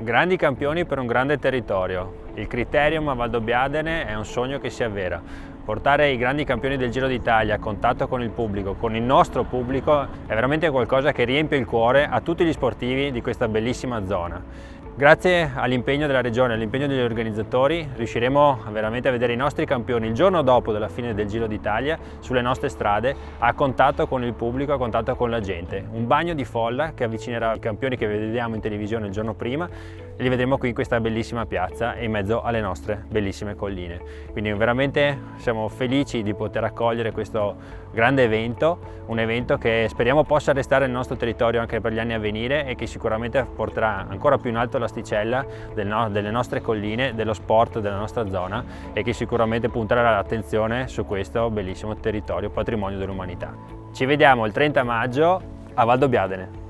Grandi campioni per un grande territorio. Il Criterium a Valdobbiadene è un sogno che si avvera. Portare i grandi campioni del Giro d'Italia a contatto con il pubblico, con il nostro pubblico, è veramente qualcosa che riempie il cuore a tutti gli sportivi di questa bellissima zona. Grazie all'impegno della Regione, all'impegno degli organizzatori, riusciremo veramente a vedere i nostri campioni il giorno dopo della fine del Giro d'Italia sulle nostre strade, a contatto con il pubblico, a contatto con la gente. Un bagno di folla che avvicinerà i campioni che vediamo in televisione il giorno prima e li vedremo qui in questa bellissima piazza e in mezzo alle nostre bellissime colline. Quindi veramente siamo felici di poter accogliere questo grande evento, un evento che speriamo possa restare nel nostro territorio anche per gli anni a venire e che sicuramente porterà ancora più in alto l'asticella delle nostre colline, dello sport della nostra zona e che sicuramente punterà l'attenzione su questo bellissimo territorio patrimonio dell'umanità. Ci vediamo il 30 maggio a Valdobbiadene.